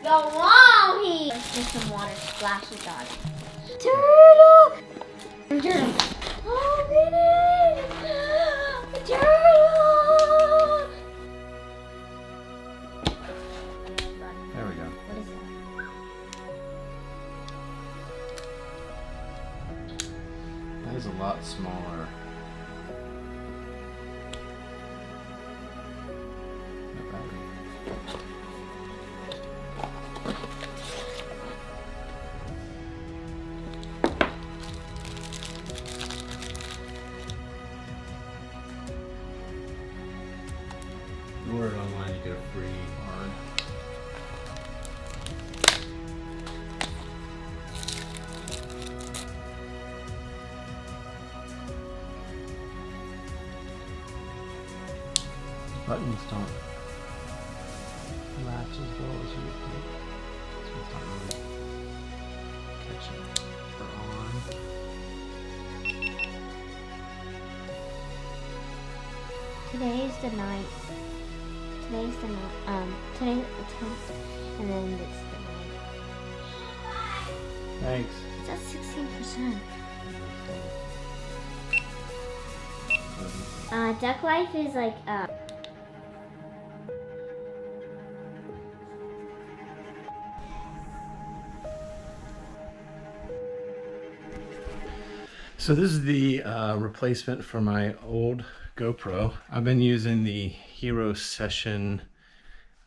Go on here. Let's get some water splashes on it. Turtle! Turtle. Oh, goodness! Turtle! There we go. What is that? That is a lot smaller. Not bad. You order it online, you get a free card. Buttons don't latch as well as you would think, so it's not really catching or on. Today is the 9th. Today's the 9th. Today's the 10th. And then it's the 9th. Thanks. It's at 16%. Duck Life is like, So this is the replacement for my old GoPro. I've been using the Hero Session,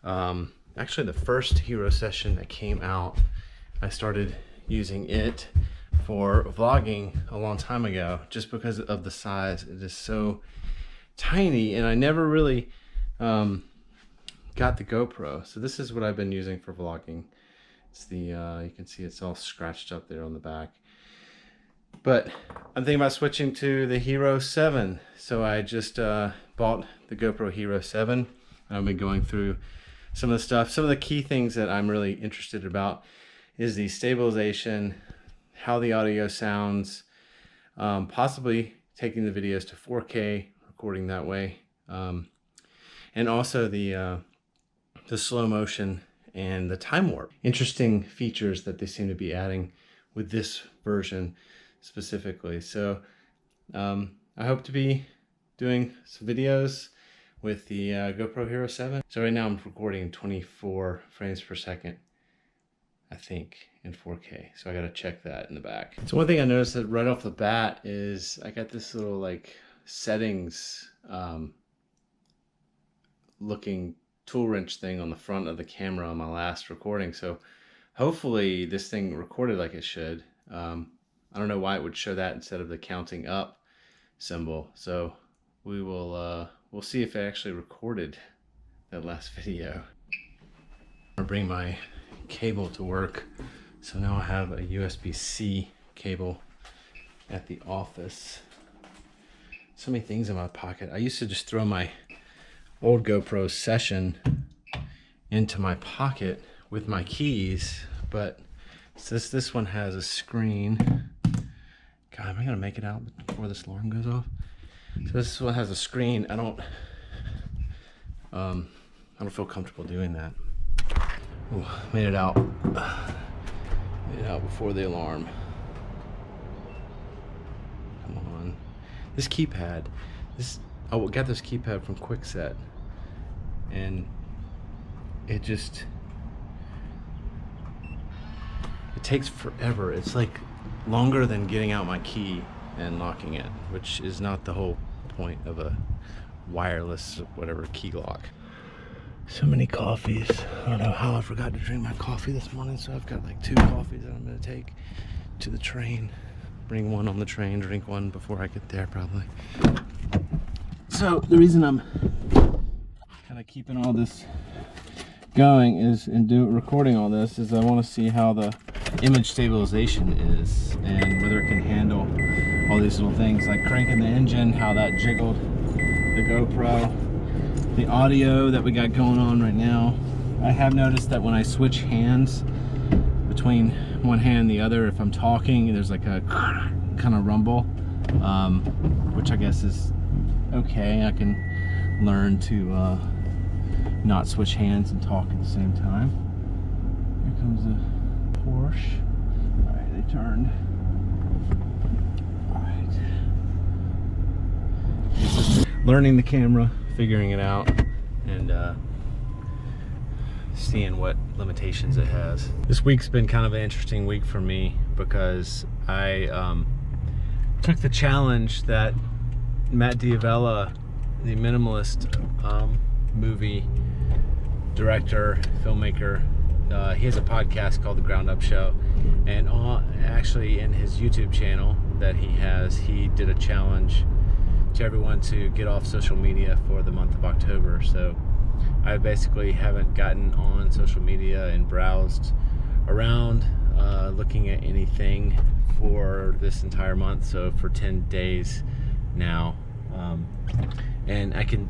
actually the first Hero Session that came out. I started using it for vlogging a long time ago just because of the size. It is so tiny, and I never really got the GoPro. So this is what I've been using for vlogging. It's the, you can see it's all scratched up there on the back. But I'm thinking about switching to the Hero 7. So I just bought the GoPro Hero 7. I've been going through some of the stuff. Some of the key things that I'm really interested about is the stabilization, how the audio sounds, possibly taking the videos to 4K, recording that way, and also the slow motion and the time warp. Interesting features that they seem to be adding with this version specifically. So I hope to be doing some videos with the GoPro Hero 7. So right now I'm recording 24 frames per second, I think, in 4K. So I gotta check that in the back. So one thing I noticed that right off the bat is I got this little like settings looking tool wrench thing on the front of the camera on my last recording. So hopefully this thing recorded like it should. I don't know why it would show that instead of the counting up symbol. So we will we'll see if it actually recorded that last video. I'll bring my cable to work. So now I have a USB-C cable at the office. So many things in my pocket. I used to just throw my old GoPro Session into my pocket with my keys, but since this one has a screen, God, am I gonna make it out before this alarm goes off? So this one has a screen. I don't feel comfortable doing that. Ooh, made it out. Made it out before the alarm. Come on. This keypad. I got this keypad from Quickset, and it takes forever. It's like longer than getting out my key and locking it, which is not the whole point of a wireless whatever key lock. So many coffees. I don't know how I forgot to drink my coffee this morning, so I've got like 2 coffees that I'm gonna take to the train. Bring one on the train, drink one before I get there probably. So the reason I'm kind of keeping all this going is recording all this is I want to see how the image stabilization is and whether it can handle all these little things like cranking the engine, how that jiggled the GoPro, the audio that we got going on right now. I have noticed that when I switch hands between one hand and the other, if I'm talking, there's like a kind of rumble, which I guess is okay. I can learn to not switch hands and talk at the same time. comes a Porsche. Alright, they turned. Alright. Learning the camera, figuring it out, and seeing what limitations it has. This week's been kind of an interesting week for me because I took the challenge that Matt D'Avella, the minimalist movie director, filmmaker, he has a podcast called The Ground Up Show, and actually in his YouTube channel that he has, he did a challenge to everyone to get off social media for the month of October. So I basically haven't gotten on social media and browsed around looking at anything for this entire month, so for 10 days now, and I can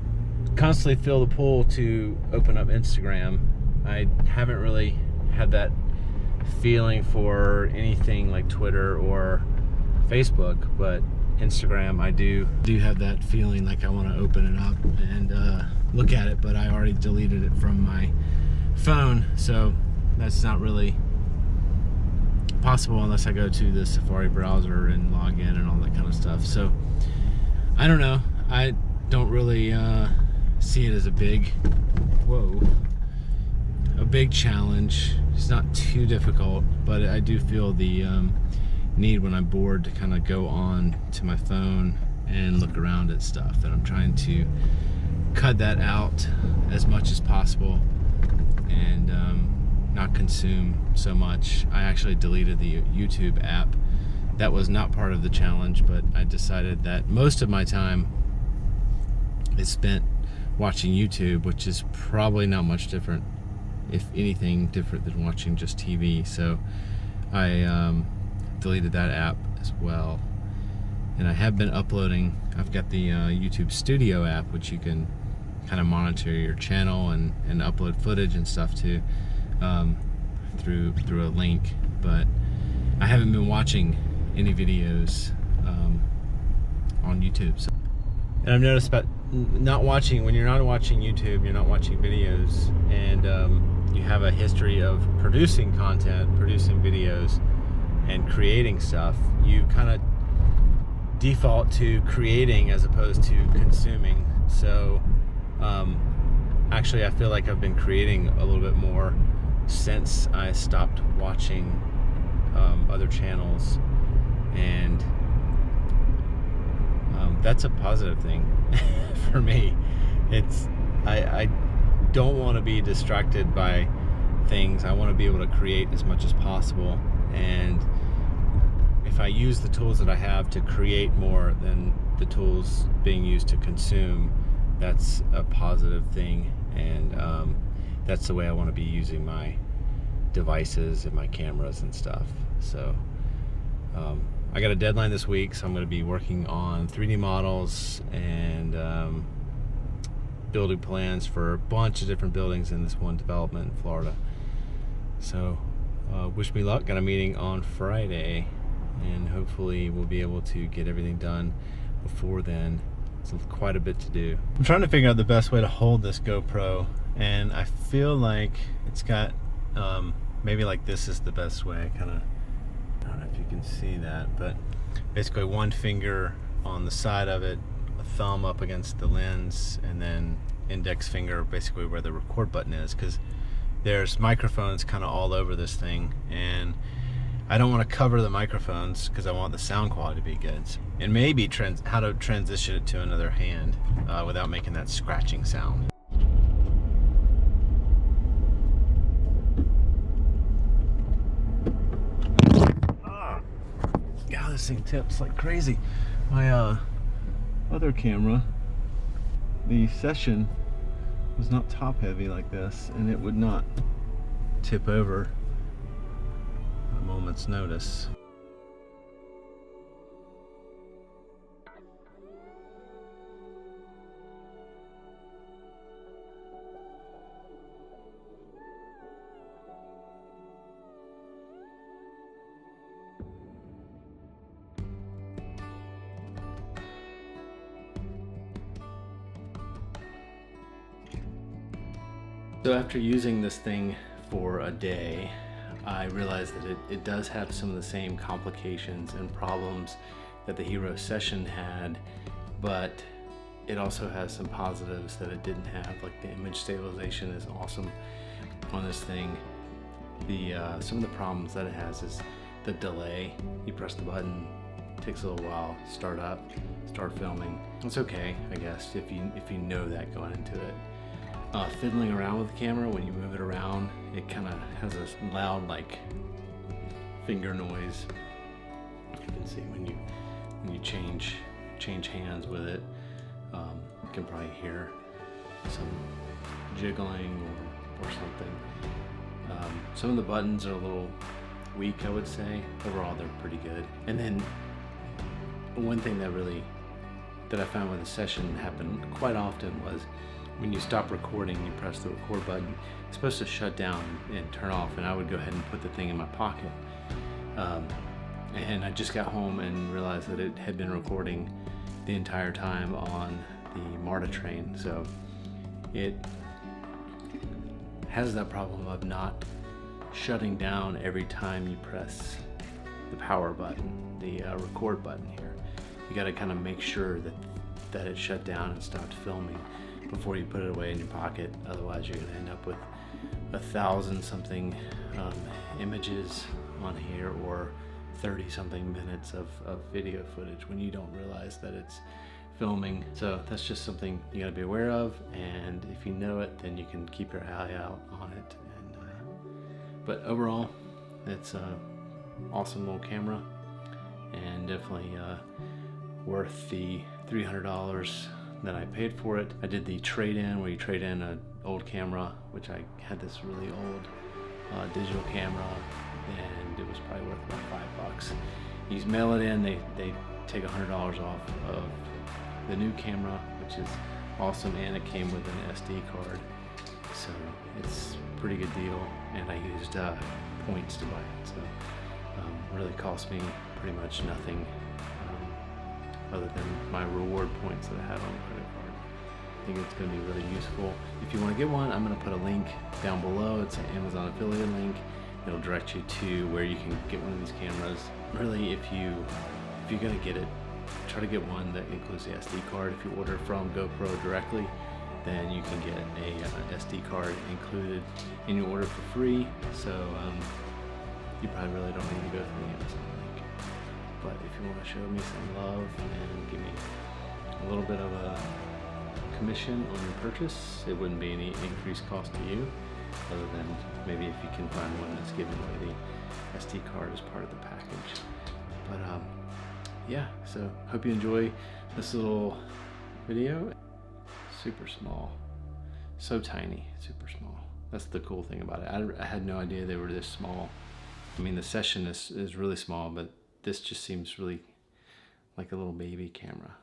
constantly feel the pull to open up Instagram. I haven't really had that feeling for anything like Twitter or Facebook, but Instagram, I do have that feeling like I want to open it up and look at it, but I already deleted it from my phone, so that's not really possible unless I go to the Safari browser and log in and all that kind of stuff. So I don't know, I don't really see it as a big challenge. It's not too difficult, but I do feel the need when I'm bored to kind of go on to my phone and look around at stuff, and I'm trying to cut that out as much as possible and not consume so much. I actually deleted the YouTube app. That was not part of the challenge, but I decided that most of my time is spent watching YouTube, which is probably not much different, if anything different, than watching just TV. So I deleted that app as well, and I have been uploading. I've got the YouTube Studio app, which you can kind of monitor your channel and upload footage and stuff to through a link, but I haven't been watching any videos on YouTube. So, and I've noticed about not watching, when you're not watching YouTube, you're not watching videos, and you have a history of producing content, producing videos, and creating stuff, you kind of default to creating as opposed to consuming. So actually I feel like I've been creating a little bit more since I stopped watching other channels, and that's a positive thing for me. It's I don't want to be distracted by things. I want to be able to create as much as possible, and if I use the tools that I have to create more than the tools being used to consume, that's a positive thing, and that's the way I want to be using my devices and my cameras and stuff. So I got a deadline this week, so I'm going to be working on 3D models and building plans for a bunch of different buildings in this one development in Florida. So wish me luck. Got a meeting on Friday, and hopefully we'll be able to get everything done before then. It's quite a bit to do. I'm trying to figure out the best way to hold this GoPro, and I feel like it's got maybe like this is the best way. Kind of, I don't know if you can see that, but basically one finger on the side of it, a thumb up against the lens, and then index finger basically where the record button is, because there's microphones kind of all over this thing, and I don't want to cover the microphones because I want the sound quality to be good. And maybe how to transition it to another hand without making that scratching sound. God, this thing tips like crazy. My other camera, the Session, was not top heavy like this, and it would not tip over at a moment's notice. So after using this thing for a day, I realized that it does have some of the same complications and problems that the Hero Session had, but it also has some positives that it didn't have. Like the image stabilization is awesome on this thing. Some of the problems that it has is the delay. You press the button, it takes a little while, start filming. It's okay, I guess, if you know that going into it. Fiddling around with the camera, when you move it around, it kind of has this loud like finger noise. You can see when you change hands with it. You can probably hear some jiggling or something. Some of the buttons are a little weak, I would say. Overall, they're pretty good. And then one thing that I found with the Session happened quite often was when you stop recording, you press the record button, it's supposed to shut down and turn off, and I would go ahead and put the thing in my pocket. And I just got home and realized that it had been recording the entire time on the MARTA train, so it has that problem of not shutting down every time you press the power button, the record button here. You got to kind of make sure that it shut down and stopped filming before you put it away in your pocket. Otherwise, you're going to end up with 1,000 something images on here, or 30 something minutes of video footage when you don't realize that it's filming. So that's just something you got to be aware of, and if you know it, then you can keep your eye out on it. But overall, it's an awesome little camera, and definitely worth the $300 that I paid for it. I did the trade-in, where you trade in an old camera, which I had this really old digital camera, and it was probably worth about $5. You just mail it in, they take $100 off of the new camera, which is awesome, and it came with an SD card, so it's a pretty good deal. And I used points to buy it, so really cost me pretty much nothing other than my reward points that I had on the credit card. I think it's going to be really useful. If you want to get one, I'm going to put a link down below. It's an Amazon affiliate link. It'll direct you to where you can get one of these cameras. Really, if you're going to get it, try to get one that includes the SD card. If you order from GoPro directly, then you can get a SD card included in your order for free. So you probably really don't need to go through the Amazon link. But if you want to show me some love and give me a little bit of a commission on your purchase, it wouldn't be any increased cost to you, other than maybe if you can find one that's giving away the SD card as part of the package. But yeah, so hope you enjoy this little video. Super small, so tiny, super small. That's the cool thing about it. I had no idea they were this small. I mean, the Session is really small, but this just seems really like a little baby camera.